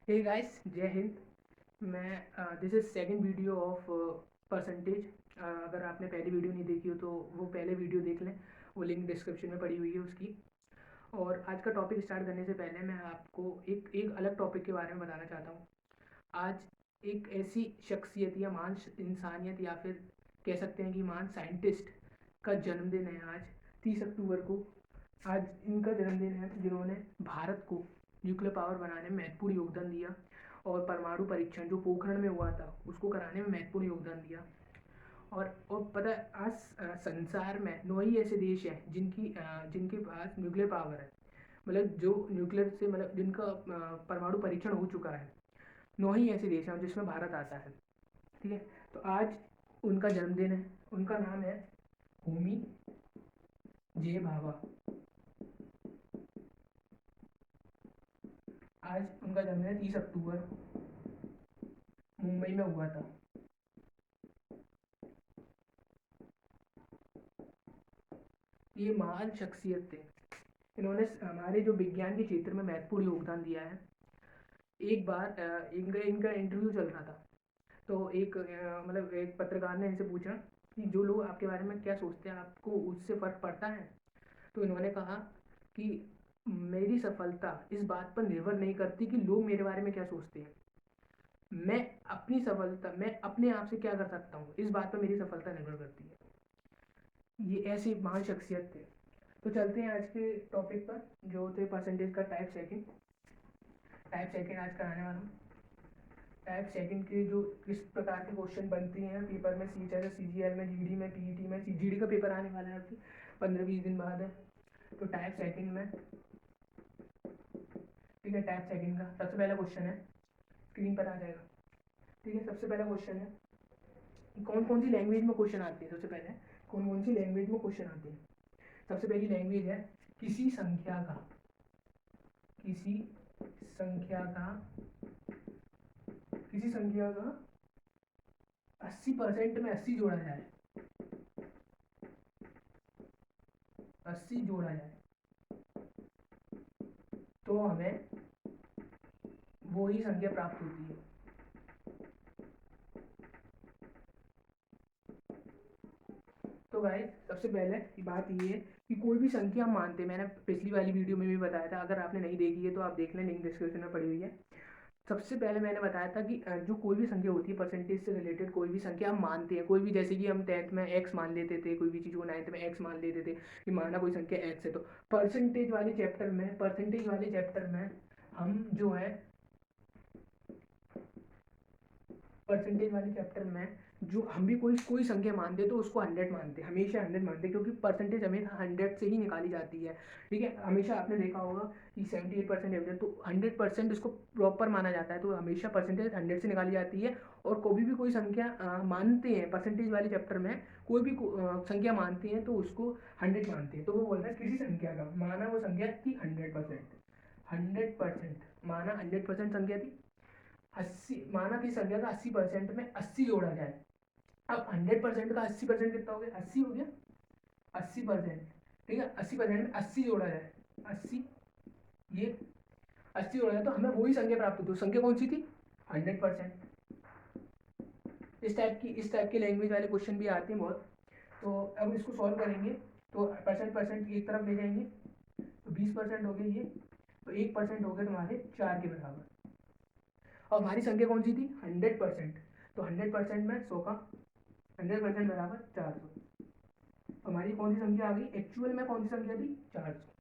Hey guys, जय हिंद। मैं this is second video of percentage. अगर आपने पहली वीडियो नहीं देखी हो तो वो पहले वीडियो देख लें, वो लिंक डिस्क्रिप्शन में पड़ी हुई है उसकी। और आज का टॉपिक स्टार्ट करने से पहले मैं आपको एक एक अलग टॉपिक के बारे में बताना चाहता हूँ। आज एक ऐसी शख्सियत या महान इंसानियत या फिर कह सकते हैं कि महान साइंटिस्ट का जन्मदिन है आज 30 अक्टूबर को। आज इनका जन्मदिन है जिन्होंने भारत को न्यूक्लियर पावर बनाने में महत्वपूर्ण योगदान दिया और परमाणु परीक्षण जो पोखरण में हुआ था उसको कराने में महत्वपूर्ण योगदान दिया। और पता है आज संसार में 9 ही ऐसे देश हैं जिनके पास न्यूक्लियर पावर है, मतलब जो न्यूक्लियर से मतलब जिनका परमाणु परीक्षण हो चुका है। 9 ही ऐसे देश हैं जिसमें भारत आता है। ठीक है, तो आज उनका जन्मदिन है। उनका नाम है होमी जे भाभा। आज उनका जन्मदिन 30 अक्टूबर मुंबई में हुआ था। ये महान शख्सियत थे। इन्होंने हमारे जो विज्ञान के क्षेत्र में महत्वपूर्ण योगदान दिया है। एक बार इनका इनका इंटरव्यू चल रहा था, तो मतलब एक पत्रकार ने इनसे पूछा कि जो लोग आपके बारे में क्या सोचते हैं, आपको उससे फ़र्क पड़ता है? तो इन्होंने कहा कि मेरी सफलता इस बात पर निर्भर नहीं करती कि लोग मेरे बारे में क्या सोचते हैं। मैं अपने आप से क्या कर सकता हूँ, इस बात पर मेरी सफलता निर्भर करती है। ये ऐसी महान शख्सियत थे। तो चलते हैं आज के टॉपिक पर, जो थे परसेंटेज का टाइप सेकंड आज कराने वाला हूँ। टाइप सेकंड के जो किस प्रकार के क्वेश्चन बनते हैं पेपर में, CGL में, GD में, PET में। GD का पेपर आने वाला है आपकी 15-20 दिन बाद है। तो टाइप सेकंड में, ठीक है, टाइप सेकंड का सबसे पहला क्वेश्चन है, स्क्रीन पर आ जाएगा। ठीक है, सबसे पहला क्वेश्चन है कि कौन कौन सी लैंग्वेज में क्वेश्चन आते हैं। सबसे पहले कौन कौन सी लैंग्वेज में क्वेश्चन आते हैं। सबसे पहली लैंग्वेज है किसी संख्या का किसी संख्या का किसी संख्या का 80% में 80 जोड़ा जाए। 80 जोड़ा जाए तो हमें वो ही संख्या प्राप्त होती है। तो गाइस, सबसे पहले की बात ये है कि कोई भी संख्या हम मानते हैं। मैंने पिछली वाली वीडियो में भी बताया था, अगर आपने नहीं देखी है तो आप देख लें, लिंक डिस्क्रिप्शन में पड़ी हुई है। सबसे पहले मैंने बताया था कि जो कोई भी संख्या होती है, परसेंटेज से रिलेटेड कोई भी संख्या हम मानते हैं। कोई भी, जैसे कि हम 10th में एक्स मान लेते थे, कोई भी चीज़ को 9th में एक्स मान लेते थे कि माना कोई संख्या एक्स है। तो परसेंटेज वाले चैप्टर में हम जो है परसेंटेज वाले चैप्टर में जो हम भी कोई कोई संख्या मानते हैं तो उसको 100 मानते हैं, हमेशा 100 मानते हैं, क्योंकि परसेंटेज हमेशा 100 से ही निकाली जाती है। ठीक है, हमेशा आपने देखा होगा कि 78% एवरेज, तो 100% इसको प्रॉपर माना जाता है, तो हमेशा परसेंटेज 100 से निकाली जाती है। और कभी भी कोई संख्या मानते हैं परसेंटेज वाले चैप्टर में, कोई भी संख्या मानते हैं तो उसको 100 मानते हैं। तो वो बोल रहा है किसी संख्या का, माना वो संख्या थी 100%, माना 100% संख्या थी। 80, माना कि संख्या का 80% में 80 जोड़ा जाए। अब 100% का 80% कितना हो गया? 80 हो गया। 80%, ठीक है, 80% में 80 जोड़ा जाए। 80, ये 80 जोड़ा जाए तो हमें वही संख्या प्राप्त होती है। संख्या कौन सी थी? 100%। इस टाइप की लैंग्वेज वाले क्वेश्चन भी आते हैं बहुत। तो अब इसको सॉल्व करेंगे तो परसेंट एक तरफ ले जाएंगे तो 20% हो गए ये, तो 1% हो गए तुम्हारे 4 के बराबर। और हमारी संख्या कौन सी थी? 100%। तो 100% में 100 का 100% बराबर 400। हमारी कौन सी संख्या आ गई? एक्चुअल में कौन सी संख्या थी? 400।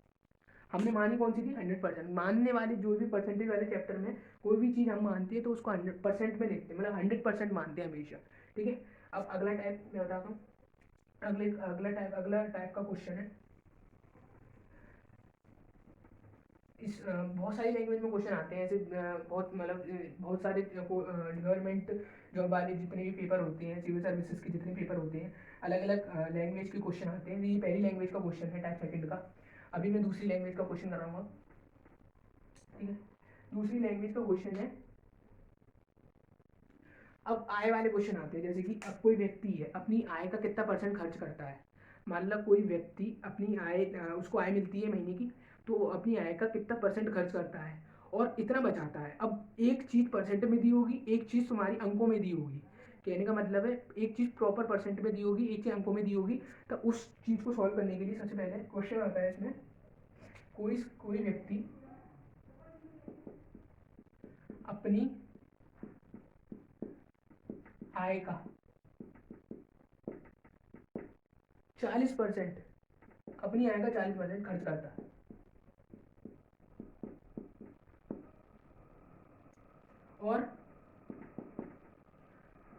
हमने मानी कौन सी थी? 100%। मानने वाले जो भी परसेंटेज वाले चैप्टर में कोई भी चीज़ हम मानते हैं तो उसको 100% में लिखते हैं, मतलब 100% मानते हैं हमेशा। ठीक है, अब अगला टाइप मैं बताता हूँ। अगला टाइप का क्वेश्चन है बहुत सारी लैंग्वेज में क्वेश्चन आते हैं ऐसे। बहुत मतलब बहुत सारे गवर्नमेंट जॉब वाले जितने भी पेपर होते हैं, सिविल सर्विसेज के जितने पेपर होते हैं, अलग अलग लैंग्वेज के क्वेश्चन आते हैं। ये पहली लैंग्वेज का क्वेश्चन है टाइप सेकंड का। अभी मैं दूसरी लैंग्वेज का क्वेश्चन कराऊंगा। ठीक है, दूसरी लैंग्वेज का क्वेश्चन है, अब आय वाले क्वेश्चन आते हैं। जैसे कि अब कोई व्यक्ति है, अपनी आय का कितना परसेंट खर्च करता है। मान लो कोई व्यक्ति अपनी आय उसको आय मिलती है महीने की, तो अपनी आय का कितना परसेंट खर्च करता है। और इतना बचाता है। अब एक चीज़ परसेंट में दी होगी, एक चीज़ तुम्हारी अंकों में दी होगी। कहने का मतलब है एक चीज़ प्रॉपर परसेंट में दी होगी, एक चीज़ अंकों में दी होगी। तो उस चीज़ को सॉल्व करने के लिए सबसे पहले क्वेश्चन आता है इसमें, कोई कोई व्यक्ति अपनी आय का 40%, अपनी आय का 40% खर्च करता है और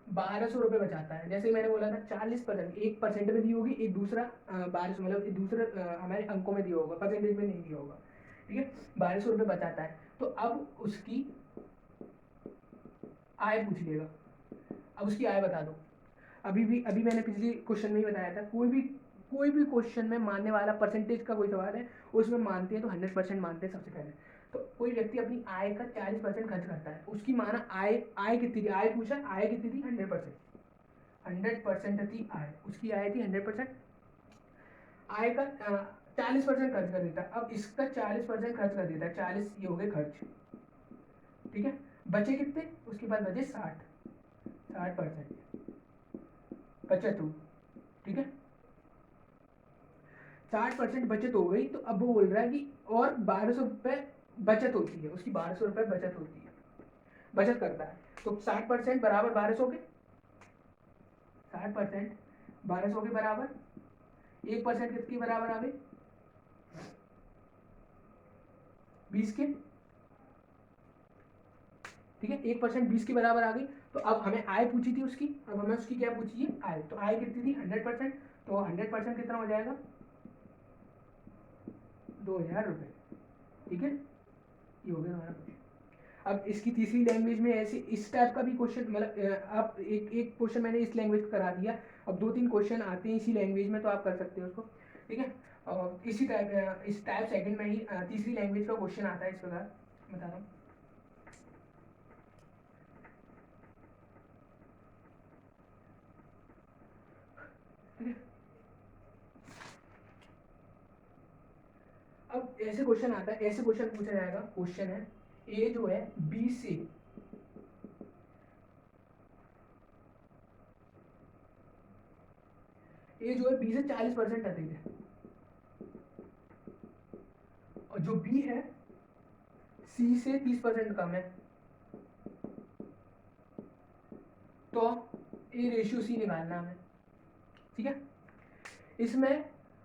1200 रुपये बचाता है। जैसे मैंने बोला था 40%, एक परसेंट में दी होगी, एक दूसरा 1200 मतलब एक दूसरा हमारे अंकों में दिया होगा, परसेंटेज में नहीं दिया होगा। ठीक है, 1200 रुपये बचाता है। तो अब उसकी आय पूछ लेगा। अब उसकी आय बता दो। अभी मैंने पिछले क्वेश्चन में ही बताया था, कोई भी क्वेश्चन में मानने वाला परसेंटेज का कोई सवाल है उसमें मानते हैं तो 100% मानते हैं सबसे पहले। तो कोई व्यक्ति अपनी आय का 40% खर्च करता है, उसकी माना आय कितनी थी, आय पूछा, आय कितनी थी 100% थी आय, उसकी आय थी 100%। आय का 40% खर्च कर देता है। अब इसका 40% खर्च कर देता है, 40 ये हो गए खर्च। ठीक है, बचे कितने, उसके बाद बचे 60% बचत हो। ठीक है, 60% बचत हो गई। तो अब वो बोल रहा है कि और 1200 रुपये बचत होती है, उसकी 1200 रुपये बचत होती है, बचत करता है। तो 60% बराबर 1200 के, 60% 1200 के बराबर, 1% किसके बराबर आ गई, 20 के। ठीक है, 1% 20 के बराबर आ गई। तो अब हमें आय पूछी थी उसकी, अब हमें उसकी क्या पूछी है, आय। तो आय कितनी थी 100%, तो 100% कितना हो जाएगा 2000 रुपये। ठीक है, ये हो गया हमारा क्वेश्चन। अब इसकी तीसरी लैंग्वेज में ऐसे इस टाइप का भी क्वेश्चन, मतलब आप एक क्वेश्चन मैंने इस लैंग्वेज का करा दिया, अब 2-3 क्वेश्चन आते हैं इसी लैंग्वेज में, तो आप कर सकते हो उसको। ठीक है, और इसी टाइप इस टाइप सेकंड में ही तीसरी लैंग्वेज का क्वेश्चन आता है इस प्रकार, बता रहा हूँ। ठीक है, अब ऐसे क्वेश्चन आता है, ऐसे क्वेश्चन पूछा जाएगा। क्वेश्चन है ए जो है बी से, ए जो है बी से 40% अधिक है, और जो बी है सी से 30% कम है। तो ए रेशियो सी निकालना हमें। ठीक है, इसमें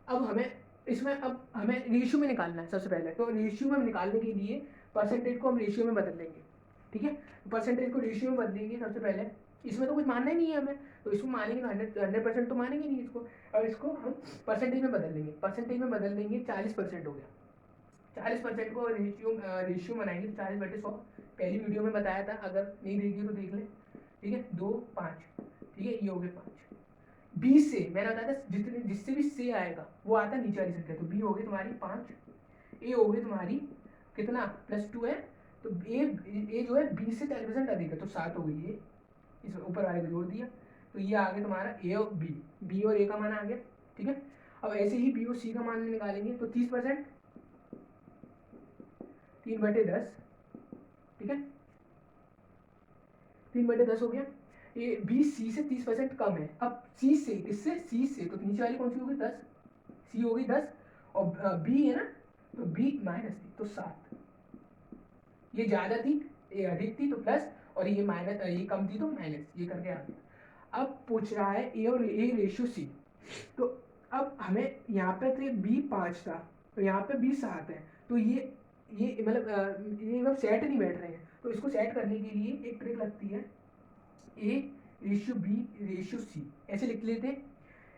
अब हमें रेशियो में निकालना है सबसे पहले। तो रेशियो में निकालने के लिए परसेंटेज को हम रेशियो में बदल लेंगे। ठीक है, परसेंटेज को रेशियो में बदलेंगे सबसे पहले। इसमें तो कुछ मानना ही नहीं है हमें, तो इसको मानेंगे 100% तो मानेंगे नहीं इसको। अब इसको हम परसेंटेज में बदल लेंगे, परसेंटेज में बदल देंगे, 40% हो गया। 40% को रेशियो बनाएंगे तो 40/100। पहली वीडियो में बताया था, अगर नहीं देखी तो देख लें। ठीक है, 2 5, ठीक है, ये हो गए 5। 20 से मैंने बताया था जितने जिससे भी से आएगा वो आता है नीचे वाली संख्या। तो बी हो गई तुम्हारी 5, ए हो गई तुम्हारी कितना +2 है। तो ए जो है 20 से 40% अधिक है, तो 7 हो गई ये, इस ऊपर वाले को जोड़ दिया। तो ये आ गया तुम्हारा ए और बी, बी और ए का मान आ गया। ठीक है, अब ऐसे ही बी और सी का मान निकालेंगे। तो 30%, 3/10। ठीक है, 3/10 हो गया। ये बी सी से 30% कम है। अब सी से, किससे, सी से, तो नीचे वाली कौन सी होगी 10, सी होगी 10, और बी है ना, तो बी -3, तो 7। ये ज़्यादा थी, ये अधिक थी तो प्लस, और ये माइनस, ये कम थी तो माइनस, ये करके आ गया। अब पूछ रहा है ए और ए रेशियो सी। तो अब हमें यहाँ पे थे बी 5 था, तो यहाँ पे बी 7 है। तो ये मतलब ये एकदम सेट नहीं बैठ रहे हैं। तो इसको सेट करने के लिए एक ट्रिक लगती है, A ratio B ratio C, ऐसे लिख लेते हैं।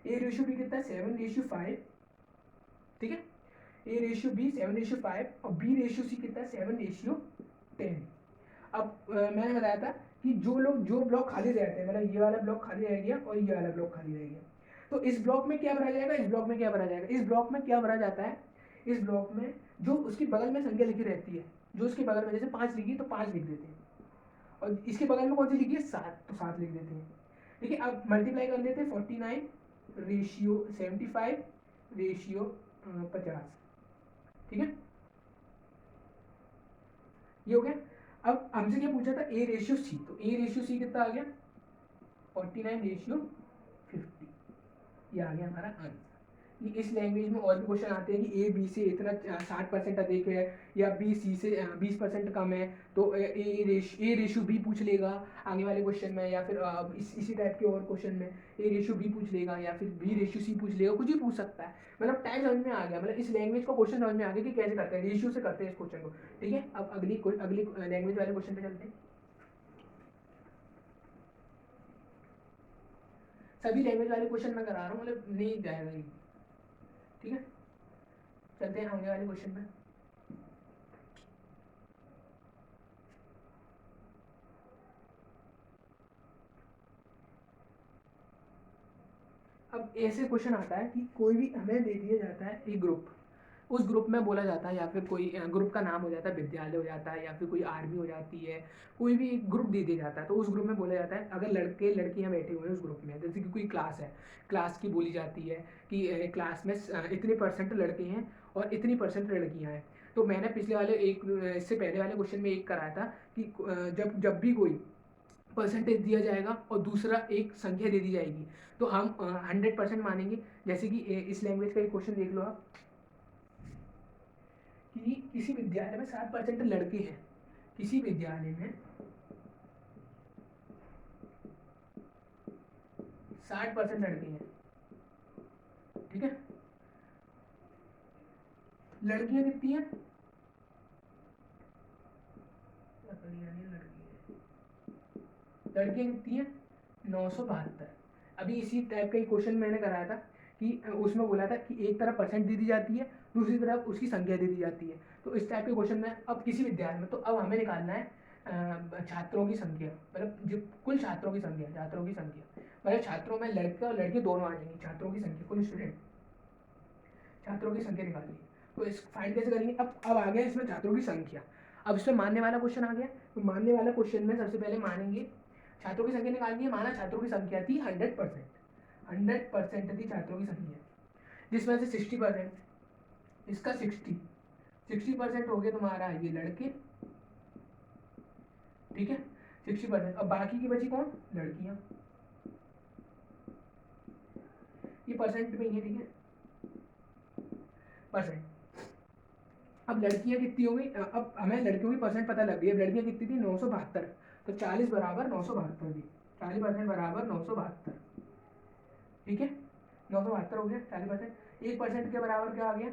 ए रेशियो बी कितना है 7:5। ठीक है, ए रेशियो बी 7:5, और बी रेशियो सी कितना है 7:10। अब मैंने बताया था कि जो ब्लॉक खाली रहते हैं, मतलब ये वाला ब्लॉक खाली रह गया और ये वाला ब्लॉक खाली रह गया, तो इस ब्लॉक में क्या भरा जाएगा, इस ब्लॉक में क्या भरा जाएगा, इस ब्लॉक में क्या भरा जाता है, इस ब्लॉक में जो उसकी बगल में संख्या लिखी रहती है, जो उसके बगल में जैसे 5 लिखी तो 5 लिख देते हैं, और इसके बगल में कौन सी लिखी है 7, तो 7 लिख देते हैं। ठीक है, अब मल्टीप्लाई कर लेते हैं, 49/75/50। ठीक है, ये हो गया। अब हमसे क्या पूछा था, ए रेशियो सी, तो ए रेशियो सी कितना आ गया 49:50, ये आ गया हमारा आंसर। ये इस लैंग्वेज में और भी क्वेश्चन आते हैं कि ए बी से इतना 60% अधिक है या बी सी से 20% कम है, तो ए रेशियो बी पूछ लेगा आगे वाले क्वेश्चन में, या फिर इसी टाइप के और क्वेश्चन में ए रेशियो बी पूछ लेगा या फिर बी रेशियो सी पूछ लेगा, कुछ भी पूछ सकता है। मतलब टाइप समझ में आ गया, मतलब इस लैंग्वेज का क्वेश्चन समझ में आ गया कि कैसे करते हैं, रेशियो से करते हैं इस क्वेश्चन को। ठीक है, अब अगली लैंग्वेज वाले क्वेश्चन पे चलते हैं। सभी लैंग्वेज वाले क्वेश्चन मैं करा रहा हूँ, मतलब नहीं जाएगा ये। ठीक है, चलते हैं आगे वाले क्वेश्चन पे। अब ऐसे क्वेश्चन आता है कि कोई भी हमें दे दिया जाता है एक ग्रुप, उस ग्रुप में बोला जाता है, या फिर कोई ग्रुप का नाम हो जाता है विद्यालय हो जाता है, या फिर कोई आर्मी हो जाती है, कोई भी एक ग्रुप दे दिया जाता है, तो उस ग्रुप में बोला जाता है अगर लड़के लड़कियां बैठे हुए हैं उस ग्रुप में, जैसे कि कोई क्लास है, क्लास की बोली जाती है कि क्लास में इतने परसेंट लड़के हैं और इतनी परसेंट लड़कियां हैं। तो मैंने पिछले वाले इससे पहले वाले क्वेश्चन में एक कराया था कि जब भी कोई परसेंटेज दिया जाएगा और दूसरा एक संख्या दे दी जाएगी, तो हम 100% मानेंगे। जैसे कि इस लैंग्वेज का एक क्वेश्चन देख लो आप, कि किसी विद्यालय में 60% लड़के हैं, किसी विद्यालय में 60% लड़के हैं। ठीक है, लड़कियां कितनी हैं, लड़कियां कितनी हैं 972। अभी इसी टाइप का एक क्वेश्चन मैंने कराया था कि उसमें बोला था कि एक तरफ परसेंट दे दी जाती है, दूसरी तरफ उसकी संख्या दे दी जाती है। तो इस टाइप के क्वेश्चन में अब किसी विद्यालय में, तो अब हमें निकालना है छात्रों की संख्या, मतलब जो कुल छात्रों की संख्या, मतलब छात्रों में लड़के और लड़की दोनों आ जाएंगे, छात्रों की संख्या, कुल स्टूडेंट, छात्रों की संख्या निकालनी है। तो इस फाइंड कैसे करेंगे, अब आ गया इसमें छात्रों की संख्या। अब इसमें मानने वाला क्वेश्चन आ गया, तो मानने वाला क्वेश्चन में सबसे पहले मानेंगे छात्रों की संख्या निकालनी है। माना छात्रों की संख्या थी 100%, 100% थी छात्रों की संख्या, जिसमें से 60%, इसका 60% हो गया तुम्हारा ये लड़के। ठीक है, 60%, अब बाकी की बची कौन, लड़कियां, ये परसेंट में ही है। ठीक है, परसेंट। अब लड़कियां कितनी हो गई, अब हमें लड़कियों की परसेंट पता लग गई। अब लड़कियां कितनी थी 972, तो 40 बराबर 972 थी, 40% बराबर 972। ठीक है, 972 हो गया 40%, 1% के बराबर क्या आ गया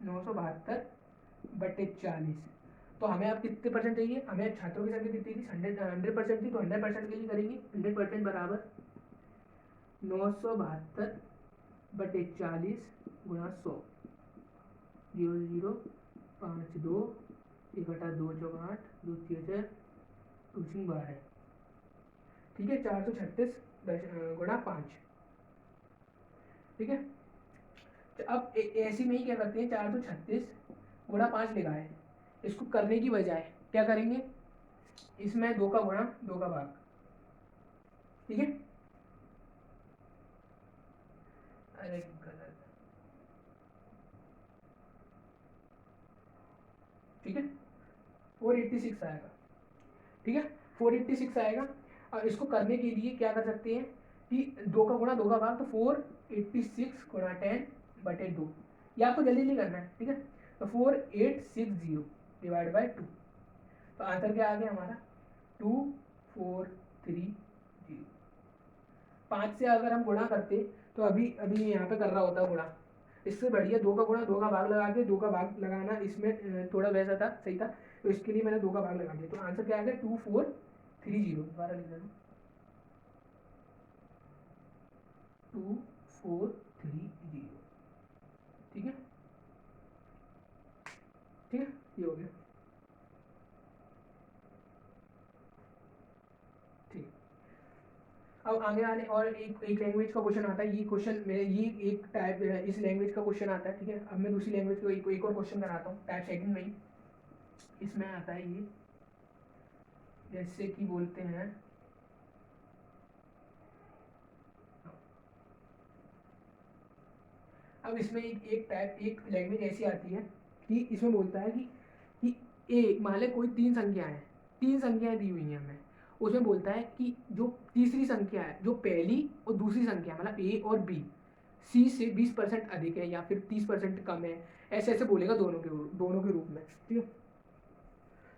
972/40। तो हमें अब कितने परसेंट चाहिए, हमें छात्रों की संख्या कितनी थी 100% थी, तो 100% के लिए करेंगे 100% बराबर 972/40 गुणा 100, 0,052, 1 × 2 = 8, 2 × 3 = 12। ठीक है, 436 गुणा 5। ठीक है, तो अब ऐसे में ही क्या करते हैं, 436 गुणा 5 लगाए, इसको करने की बजाय क्या करेंगे, इसमें 2 का गुणा 2 का भाग। ठीक है, अरे गलत। ठीक है, 486 आएगा। ठीक है, 486 आएगा। और इसको करने के लिए क्या कर सकते हैं कि 2 का गुणा 2 का भाग, तो 486 गुणा 10/2, ये आपको जल्दी नहीं करना है। ठीक है, तो 4860 डिवाइड बाई 2, तो आंसर क्या आ गया हमारा 2430। 5 से अगर हम गुणा करते तो अभी अभी यहाँ पे कर रहा होता गुणा, इससे बढ़िया 2 का गुणा 2 का भाग लगा के, 2 का भाग लगाना इसमें थोड़ा वैसा था, सही था, तो इसके लिए मैंने 2 का भाग लगा दिया। तो आंसर क्या आ गया 2430, दोबारा लिख देना 2430। ठीक है, ठीक है, ये हो गया। ठीक, अब आगे वाले और एक एक लैंग्वेज का क्वेश्चन आता है, ये क्वेश्चन मेरे ये एक टाइप इस लैंग्वेज का क्वेश्चन आता है। ठीक है, अब मैं दूसरी लैंग्वेज को एक और क्वेश्चन कराता हूँ, टाइप सेकंड में ही इसमें आता है ये, जैसे कि बोलते हैं, अब इसमें एक लैंग्वेज ऐसी आती है कि इसमें बोलता है कि ए मान ले कोई तीन संख्याएं दी हुई हैं हमें, उसमें बोलता है कि जो तीसरी संख्या है, जो पहली और दूसरी संख्या मतलब ए और बी सी से 20% अधिक है या फिर 30% कम है, ऐसे ऐसे बोलेगा दोनों के रूप में, ठीक है।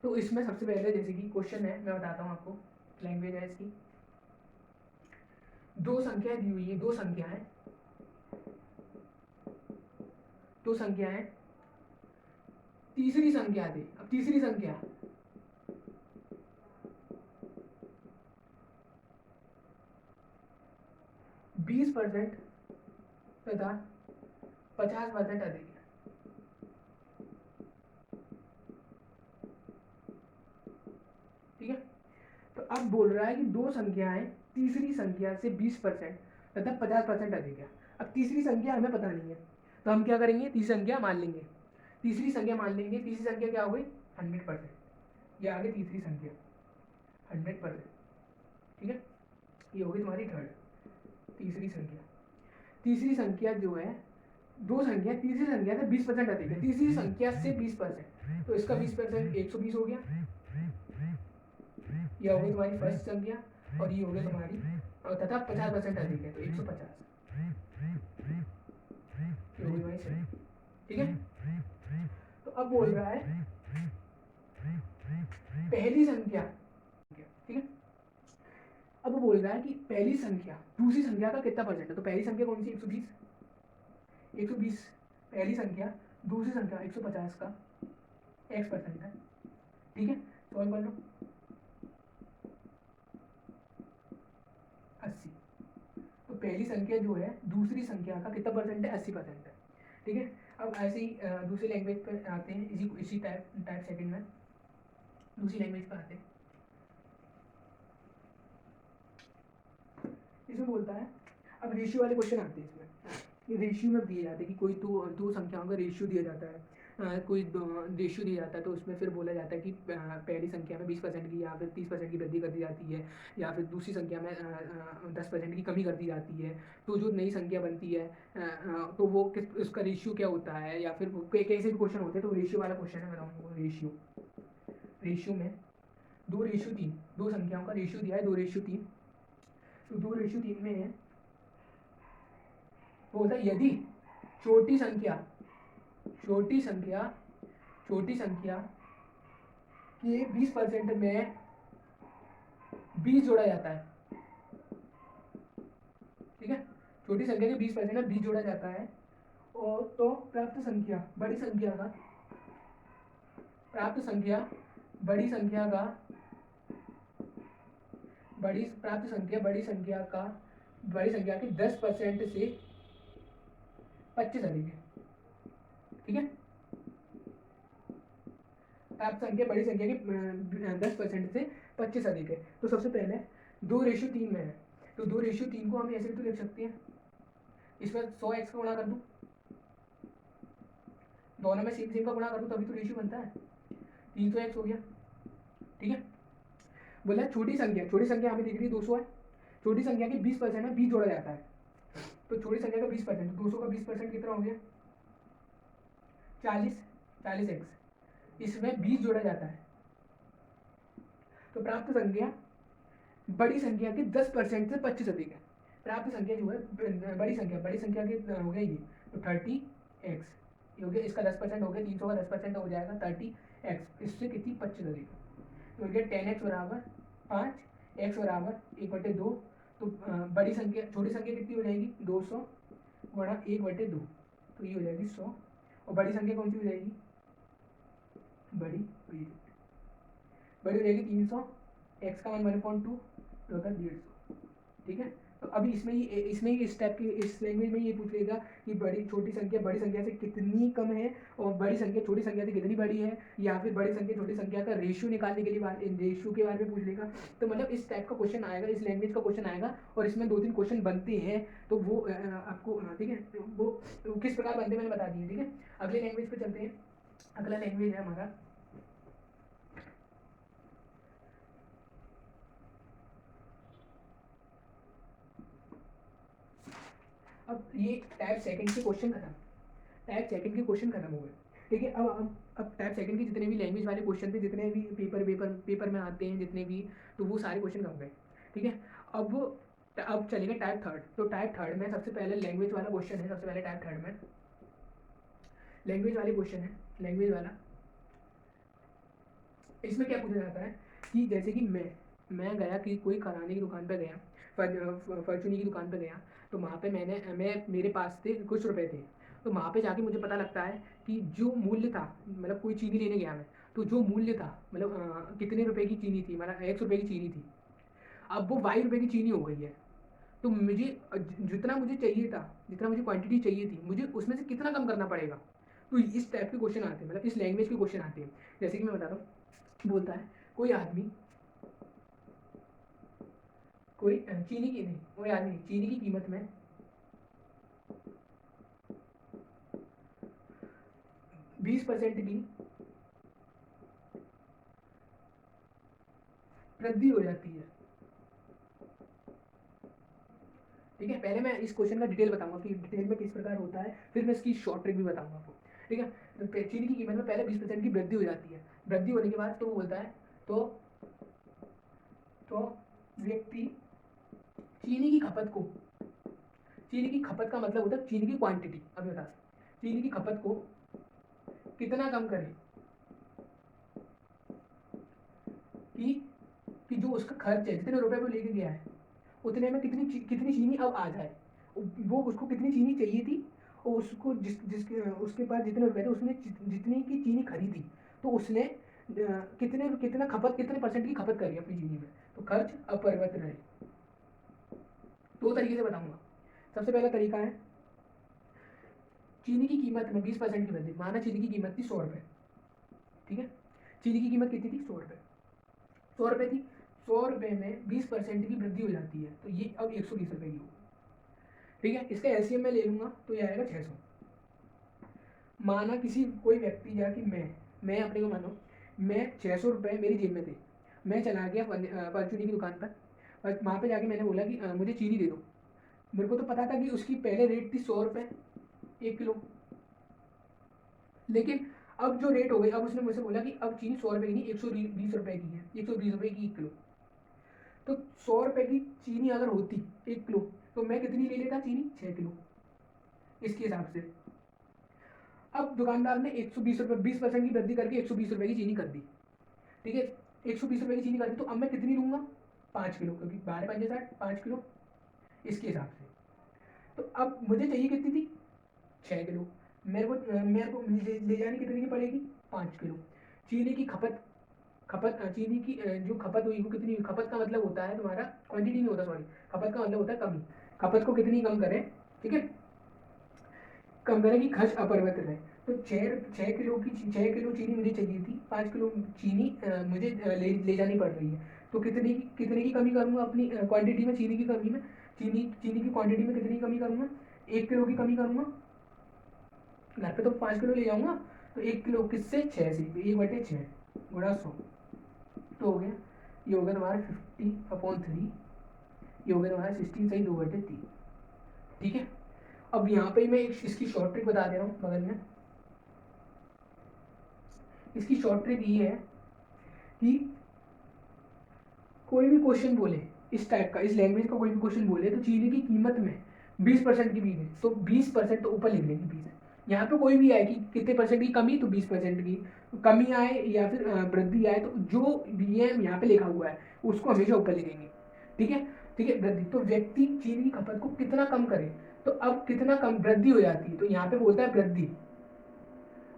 तो इसमें सबसे पहले जैसे कि क्वेश्चन है, मैं बताता हूँ आपको, लैंग्वेज है इसकी। दो संख्याएं दी हुई है, दो संख्याएं, तीसरी संख्या दे। अब तीसरी संख्या 20% तथा 50% अधिक है, ठीक है। तो अब बोल रहा है कि दो संख्याएं तीसरी संख्या से 20% तथा 50% अधिक है। अब तीसरी संख्या हमें पता नहीं है, तो हम क्या करेंगे, तीसरी संख्या मान लेंगे। तीसरी संख्या क्या हो गई, 100%। ये आ गई तीसरी संख्या 100%, ठीक है। ये हो गई तुम्हारी थर्ड तीसरी संख्या जो है, दो संख्या तीसरी संख्या से 20% अधिक है, तीसरी संख्या से 20%, तो इसका 20% 120 हो गया। ये हो गई तुम्हारी फर्स्ट संख्या, और ये हो गई तुम्हारी, तथा 50% अधिक है तो 150, ये हो गई तुम्हारी सेकंड, ठीक है। तो अब बोल रहा है पहली संख्या, ठीक है। अब वो बोल रहा है कि पहली संख्या दूसरी संख्या का कितना परसेंट है, तो पहली संख्या कौन सी, 120 पहली संख्या, दूसरी संख्या 150 का x% है, ठीक है। सॉल्व कर लो, 80। तो पहली संख्या जो है दूसरी संख्या का कितना परसेंट है, 80% है, ठीक है। अब ऐसे ही दूसरी लैंग्वेज पर आते हैं, इसी टाइप सेकंड में दूसरी लैंग्वेज पर आते हैं। इसमें बोलता है, अब रेशियो वाले क्वेश्चन आते हैं इसमें, ये रेशियो में दिए जाते हैं कि कोई दो संख्याओं का रेशियो दिया जाता है, कोई रेशियो दिया जाता है, तो उसमें फिर बोला जाता है कि पहली संख्या में 20% की या फिर 30% की वृद्धि कर दी जाती है, या फिर दूसरी संख्या में 10% की कमी कर दी जाती है। तो जो नई संख्या बनती है तो वो किस उसका रेशियो क्या होता है, या फिर कैसे भी क्वेश्चन होते हैं, तो रेशियो वाला क्वेश्चन है। बताऊँ रेशियो में 2:3, दो संख्याओं का रेशियो दिया है 2:3, तो 2:3 में है, तो होता है यदि छोटी संख्या छोटी संख्या के 20% में 20 जोड़ा जाता है, ठीक है। छोटी संख्या के 20% में 20 जोड़ा जाता है, और तो प्राप्त संख्या बड़ी संख्या का प्राप्त संख्या बड़ी संख्या का बड़ी संख्या के 10% से 25 अधिक है, ठीक है। प्राप्त संख्या बड़ी संख्या के 10% से 25 अधिक है। तो सबसे पहले 2:3 में है, तो 2:3 को हम ऐसे भी तो लिख सकते हैं, इसमें 100x का गुणा कर दूं, दोनों में सेम का गुणा कर दूं, तभी तो रेशियो बनता है, 300x हो गया, ठीक है। बोला छोटी संख्या हमें दिख रही है 200 है, छोटी संख्या के 20% में 20 जोड़ा जाता है, तो छोटी संख्या का 20%, 200 का 20% कितना हो गया, 40x, इसमें 20 जोड़ा जाता है, तो प्राप्त संख्या बड़ी संख्या के 10% से 25 अधिक है। प्राप्त संख्या जो है बड़ी संख्या के हो गया ये, तो 30x ये हो गया, इसका 10% हो गया, 300 का 10% हो जाएगा 30x, इससे कितनी 25 अधिक, तो हो गया 10x बराबर 5, x बराबर 1/2, तो बड़ी संख्या छोटी संख्या कितनी हो जाएगी, 200 गुणा 1/2, तो ये हो जाएगी 100, और बड़ी संख्या कौन सी हो जाएगी, बड़ी हो जाएगी 300, x का मान 1.2, तो होगा 150, ठीक है। तो अभी इसमें ही इस टाइप की इस लैंग्वेज में ये पूछेगा कि बड़ी संख्या से कितनी कम है, और बड़ी संख्या छोटी संख्या से कितनी बड़ी है, या फिर बड़ी संख्या छोटी संख्या का रेशियो निकालने के लिए रेशियो के बारे में पूछ लेगा। तो मतलब इस टाइप का क्वेश्चन आएगा, इस लैंग्वेज का क्वेश्चन आएगा, और इसमें 2-3 क्वेश्चन बनते हैं, तो वो आपको, ठीक है, वो किस प्रकार बनते हैं मैंने बता दिए, ठीक है। अगले लैंग्वेज पे चलते हैं। अगला लैंग्वेज है हमारा, अब ये टाइप सेकंड के क्वेश्चन खत्म हो गए, ठीक है। अब अब टाइप सेकंड के जितने भी लैंग्वेज वाले क्वेश्चन थे, जितने भी पेपर में आते हैं जितने भी, तो वो सारे क्वेश्चन कम गए। ठीक है, अब चलेगा टाइप थर्ड। तो टाइप थर्ड में सबसे पहले लैंग्वेज वाला क्वेश्चन है। सबसे पहले टाइप थर्ड में लैंग्वेज वाले क्वेश्चन है। लैंग्वेज वाला, इसमें क्या पूछा जाता है कि जैसे कि मैं गया कि कोई कराने की दुकान पे गया, फॉर्चूनी की दुकान पे गया, तो वहाँ पे मैं मेरे पास थे कुछ रुपए थे। तो वहाँ पे जाके मुझे पता लगता है कि जो मूल्य था, मतलब कोई चीनी लेने गया मैं, तो जो मूल्य था मतलब कितने रुपए की चीनी थी, मतलब 100 रुपये की चीनी थी, अब वो 22 रुपये की चीनी हो गई है। तो मुझे जितना मुझे चाहिए था, जितना मुझे क्वांटिटी चाहिए थी, मुझे उसमें से कितना कम करना पड़ेगा। तो इस टाइप के क्वेश्चन आते हैं, मतलब इस लैंग्वेज के क्वेश्चन आते हैं। जैसे कि मैं बताता हूँ, बोलता है कोई आदमी, कोई चीनी की नहीं, कोई आदमी चीनी की कीमत में 20% की वृद्धि हो जाती है। ठीक है, पहले मैं इस क्वेश्चन का डिटेल बताऊंगा कि डिटेल में किस प्रकार होता है, फिर मैं इसकी शॉर्ट ट्रिक भी बताऊंगा आपको। ठीक है, तो चीनी की कीमत में पहले 20% की वृद्धि हो जाती है। वृद्धि होने के बाद तो वो बोलता है तो तो व्यक्ति चीनी की खपत को, चीनी की खपत का मतलब होता है चीनी की क्वांटिटी। अभी बता, चीनी की खपत को कितना कम करे कि जो उसका खर्च है, जितने रुपए वो लेके गया है, उतने में कितनी चीनी अब आ जाए। वो उसको कितनी चीनी चाहिए थी, और उसको जिसके उसके पास जितने रुपए थे, उसने जितनी की चीनी खरीदी, तो उसने कितना खपत, कितने परसेंट की खपत करी अपनी चीनी में। तो खर्च अपरिवर्तित रहे। दो तरीके से बताऊंगा। सबसे पहला तरीका है चीनी की कीमत में 20% की वृद्धि। माना चीनी की कीमत थी 100 रुपये। ठीक है, चीनी की कीमत कितनी थी? 100 रुपये। 100 रुपये थी, 100 रुपये में 20% की वृद्धि हो जाती है, तो ये अब 120 रुपये की होगी। ठीक है, इसका एलसीएम में ले लूंगा तो ये आएगा 600। माना किसी कोई व्यक्ति या कि मैं अपने को मानो, मैं 600 रुपये मेरी जेब में थे, मैं चला गया परचूनी की दुकान पर, और वहाँ पे जाके मैंने बोला कि मुझे चीनी दे दो। मेरे को तो पता था कि उसकी पहले रेट थी 100 रुपये 1 किलो, लेकिन अब जो रेट हो गई, अब उसने मुझसे बोला कि अब चीनी 100 रुपये की नहीं 120 रुपये की है, 120 रुपये की 1 किलो। तो 100 रुपये की चीनी अगर होती 1 किलो, तो मैं कितनी ले लेता चीनी? 6 किलो, इसके हिसाब से। अब दुकानदार ने 120 रुपये 20% की वृद्धि करके 120 रुपये की चीनी कर दी। ठीक है, 120 रुपये की चीनी कर दी, तो अब मैं कितनी लूंगा? 5 किलो, क्योंकि 12×5 = 5 किलो, इसके हिसाब से। तो अब मुझे चाहिए कितनी थी? 6 किलो। मेरे को ले जानी कितनी की पड़ेगी? 5 किलो। चीनी की खपत, चीनी की जो खपत हुई वो कितनी हुई? खपत का मतलब होता है तुम्हारा, क्वांटिटी नहीं होता, सॉरी, खपत का मतलब होता है कमी। खपत को कितनी कम करें? ठीक है, कम करें कि खर्च अपरिवर्तित रहे। तो 6 किलो चीनी मुझे चाहिए थी, 5 किलो चीनी मुझे ले जानी पड़ रही है। तो कितने की कमी करूँगा अपनी क्वांटिटी में? चीनी की कमी में, चीनी की क्वांटिटी में कितनी कमी करूँगा? 1 किलो की कमी करूँगा। घर पे तो 5 किलो ले जाऊँगा, तो 1 किलो किससे? 6 से, 1/6 गुणा 100, तो हो गया, ये हो गया तुम्हारा 50/3, ये हो गया तुम्हारा 16 सही 2/3। ठीक है, अब यहाँ पे मैं इसकी शॉर्ट ट्रिक बता दे रहा हूँ बगल में। इसकी शॉर्ट ट्रिक ये है कि कोई भी क्वेश्चन बोले इस टाइप का, इस लैंग्वेज का कोई भी क्वेश्चन बोले, तो चीनी की कीमत में 20% की बीज है, तो 20% तो ऊपर लिख लेंगे बीज है। यहाँ पे कोई भी आए कि कितने परसेंट की कमी, तो 20% की कमी आए या फिर वृद्धि आए, तो जो भी है यहाँ पे लिखा हुआ है उसको हमेशा ऊपर लिखेंगे। ठीक है, ठीक है, वृद्धि, तो व्यक्ति चीनी की खपत को कितना कम करे, तो अब कितना कम वृद्धि हो जाती है, तो यहाँ पे बोलता है वृद्धि।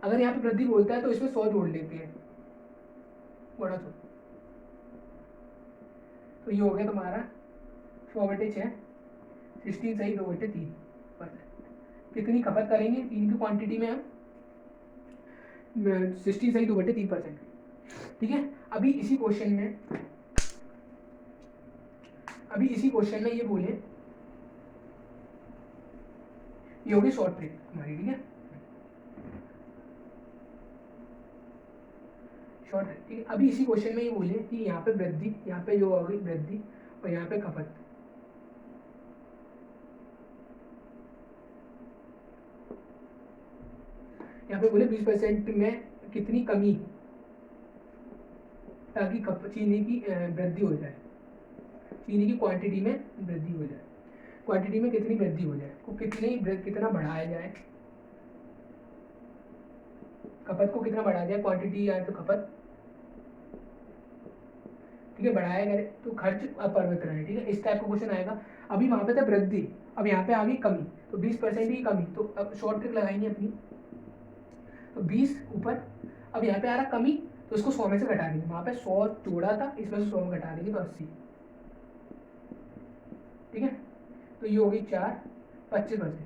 अगर यहाँ पे वृद्धि बोलता है तो इसमें 100 जोड़ लेते हैं, बड़ा 100, तो ये हो गया तुम्हारा 100/6, 16 सही 2/3। कितनी खपत करेंगे इनकी क्वांटिटी में हम? 16 सही 2/3%। ठीक है, अभी इसी क्वेश्चन में ये बोले, ये होगी शॉर्ट ट्रिक हमारी। ठीक है, शॉर्ट ट्रिक, ठीक है, अभी इसी क्वेश्चन में ये बोले कि यहाँ पे वृद्धि, यहाँ पे जो होगी वृद्धि, और यहाँ पे खपत। यहाँ पे बोले 20% में कितनी कमी, ताकि चीनी की वृद्धि हो जाए, चीनी की क्वांटिटी में वृद्धि हो जाए, क्वांटिटी में कितनी वृद्धि हो जाए, को कितना बढ़ाया जाए, खपत को कितना बढ़ाया जाए, क्वांटिटी या तो खपत, ठीक है, बढ़ाया गया तो खर्च अपरिवर्तित रहे, ठीक है, इस टाइप का क्वेश्चन आएगा। अभी वहां पे था वृद्धि, अब यहाँ पे आ गई कमी, तो 20% की कमी, तो अब शॉर्ट ट्रिक लगाएंगे अपनी, तो 20 ऊपर, अब यहाँ पे आ रहा कमी, तो उसको 100 में से घटा देंगे, वहां पे 100 जोड़ा था, इसमें से 100 में घटा देंगे तो 80, ठीक है, तो ये हो गई 4, 25%,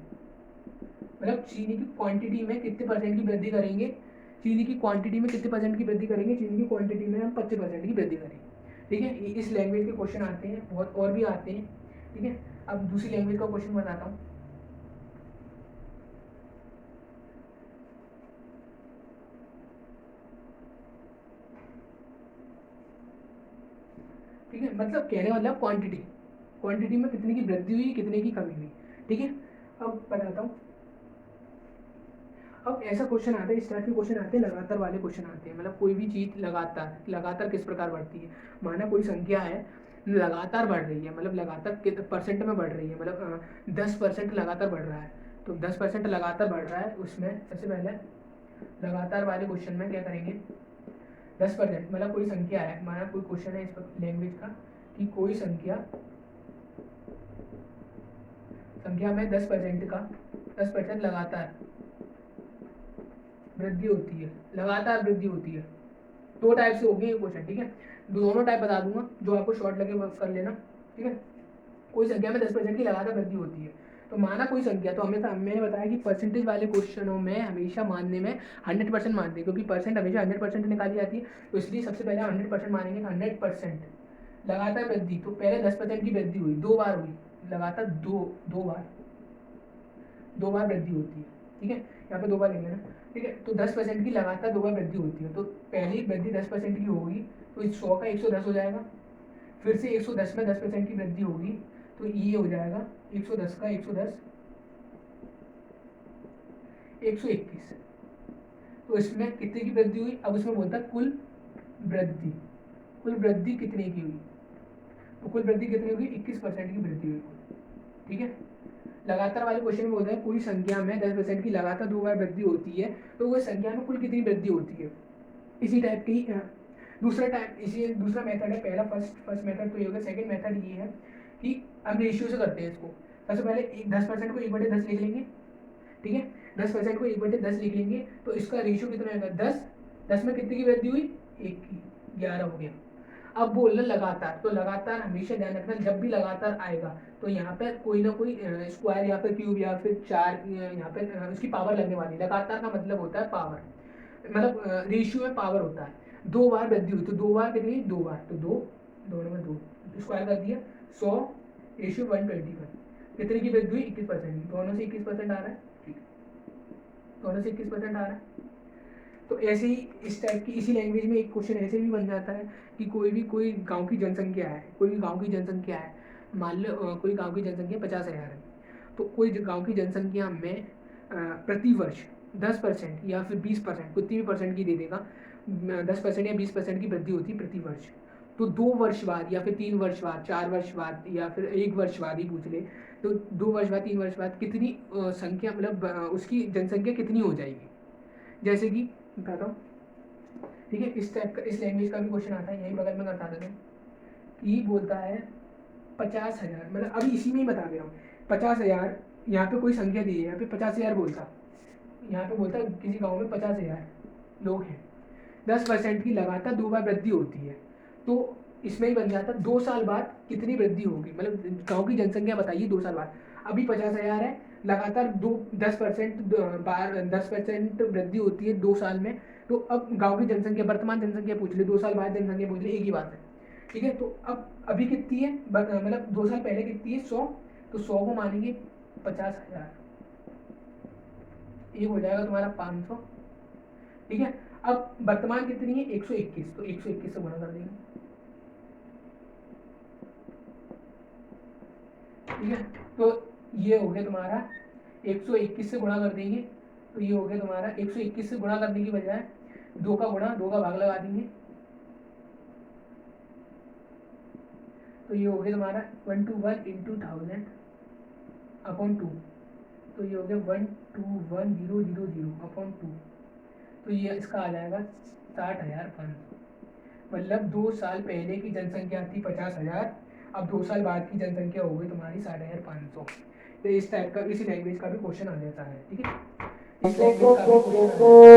मतलब चीनी की क्वांटिटी में कितने परसेंट की वृद्धि करेंगे, चीनी की क्वांटिटी में कितने परसेंट की वृद्धि करेंगे, चीनी की क्वांटिटी में हम 25% की वृद्धि करेंगे, ठीक है। इस लैंग्वेज के क्वेश्चन आते हैं, बहुत और भी आते हैं, ठीक है। अब दूसरी लैंग्वेज का क्वेश्चन बताता हूँ, ठीक है, मतलब कहने मतलब क्वांटिटी, क्वांटिटी में कितने की वृद्धि हुई, कितने की कमी हुई, ठीक है। अब बताता हूँ, अब ऐसा क्वेश्चन आता है, इस टाइप के क्वेश्चन आते हैं, लगातार वाले क्वेश्चन आते हैं, मतलब कोई भी चीज़ लगातार, लगातार किस प्रकार बढ़ती है, माना कोई संख्या है लगातार बढ़ रही है, मतलब लगातार परसेंट में बढ़ रही है, मतलब 10% लगातार बढ़ रहा है, तो 10% लगातार बढ़ रहा है, उसमें सबसे पहले लगातार वाले क्वेश्चन में क्या करेंगे, 10%, मतलब कोई संख्या है, माना कोई क्वेश्चन है इस लैंग्वेज का कि कोई संख्या में 10% का 10% लगातार वृद्धि होती है, लगातार वृद्धि होती है, दो टाइप से होगी ये क्वेश्चन, ठीक है, दोनों टाइप बता दूंगा, जो आपको शॉर्ट लगे वो कर लेना, ठीक है। कोई संख्या में 10% की लगातार वृद्धि होती है, तो माना कोई संख्या, तो हमेशा मैंने बताया कि परसेंटेज वाले क्वेश्चनों में हमेशा मानने में 100% मानते हैं, क्योंकि परसेंट हमेशा 100% निकाली जाती है, तो इसलिए सबसे पहले 100% मानेंगे, 100% लगातार वृद्धि, तो पहले 10% की वृद्धि हुई, 2 बार हुई, लगातार दो बार वृद्धि होती है, ठीक है, यहाँ पे 2 बार लेंगे ना, ठीक है, तो 10% की लगातार 2 बार वृद्धि होती है, तो पहली वृद्धि 10% की होगी, तो इस 100 का 110 हो जाएगा, फिर से 110 में 10% की वृद्धि होगी, तो ये हो जाएगा 110 का 110 121, तो इसमें कितने की वृद्धि हुई, अब उसमें बोलता है कुल वृद्धि कितने की हुई, तो कुल वृद्धि कितनी होगी, 21% की वृद्धि हुई, ठीक है। लगातार वाले क्वेश्चन में बोलता है कोई संख्या में 10% की लगातार 2 बार वृद्धि होती है, तो वह संख्या में कुल कितनी वृद्धि होती है, इसी टाइप की दूसरा मेथड है, पहला फर्स्ट मेथड तो ये होगा, सेकंड मेथड ये है कि हम रेशियो से करते हैं इसको, सबसे पहले 10% को 1/10 लिख लेंगे, ठीक है, 10% को 1/10 लिख लेंगे, तो इसका रेशियो कितना आएगा, 10 में कितनी की वृद्धि हुई, 1 की, 11 हो गया। अब बोलना लगातार, तो लगातार हमेशा ध्यान रखना, जब भी लगातार आएगा तो यहाँ पे कोई ना कोई स्क्वायर या फिर क्यूब या फिर 4 यहाँ पे उसकी पावर लगने वाली, लगातार का मतलब होता है पावर, मतलब रेशियो में पावर होता है, 2 बार वृद्धि हुई, तो 2 बार कितनी, 2 बार, तो 2 में 2 स्क्वायर कर दिया, 100 रेशियो 125, कितने की वृद्धि हुई, 21%, दोनों से 21% आ रहा है, ठीक, दोनों से 21% आ रहा है। तो ऐसे ही इस टाइप की इसी लैंग्वेज में एक क्वेश्चन ऐसे भी बन जाता है कि कोई गांव की जनसंख्या है, मान लो कोई गांव की जनसंख्या 50,000 है, तो कोई गांव की जनसंख्या में प्रति वर्ष 10% या फिर 20%, कितनी भी परसेंट की दे देगा, 10% या 20% की वृद्धि होती है प्रति वर्ष, तो 2 वर्ष बाद या फिर 3 वर्ष बाद, 4 वर्ष बाद या फिर 1 वर्ष बाद ही पूछ ले, तो 2 वर्ष बाद 3 वर्ष बाद कितनी संख्या, मतलब उसकी जनसंख्या कितनी हो जाएगी, जैसे कि बताता हूँ, ठीक है, इस टाइप का इस लैंग्वेज का भी क्वेश्चन आता है, यही बगल में बता देता हूँ, ये बोलता है 50,000, मतलब अभी इसी में ही बता दे रहा हूँ, 50,000, यहाँ पे कोई संख्या दी है, यहाँ पे 50,000 बोलता, यहाँ पे बोलता किसी गांव में 50,000 लोग हैं, 10% की लगातार 2 बार वृद्धि होती है, तो इसमें ही बन जाता 2 साल बाद कितनी वृद्धि होगी, मतलब गांव की जनसंख्या बताइए 2 साल बाद, अभी 50,000 है, लगातार 10% वृद्धि होती है 2 साल में, तो अब गांव की जनसंख्या, वर्तमान जनसंख्या पूछ ले, 2 साल बाद जनसंख्या पूछ ले, एक ही बात है, ठीक है, तो अब अभी कितनी है, मतलब 2 साल पहले कितनी है, 100, तो 100 को मानेंगे 50,000, ये हो जाएगा तुम्हारा 500, ठीक है। अब वर्तमान कितनी है, 121, तो 121 से गुणा कर देंगे, ठीक है, तो ये हो गया तुम्हारा 121 से गुणा कर देंगे, तो ये हो गया तुम्हारा 121 से गुणा करने की बजाय 2 का गुणा, 2 का भाग लगा देंगे, तो ये हो गया तुम्हारा 121 इंटू 1000 अपॉन 2, तो ये हो गया 121,000 अपॉन 2, तो ये इसका आ जाएगा 60,500। मतलब 2 साल पहले की जनसंख्या थी 50,000, अब 2 साल बाद की जनसंख्या हो गई तुम्हारी 60,500। तो इस टाइप का, इसी लैंग्वेज का भी क्वेश्चन आ जाता है, ठीक है, इस लैंग्वेज का भी क्वेश्चन आ जाता है।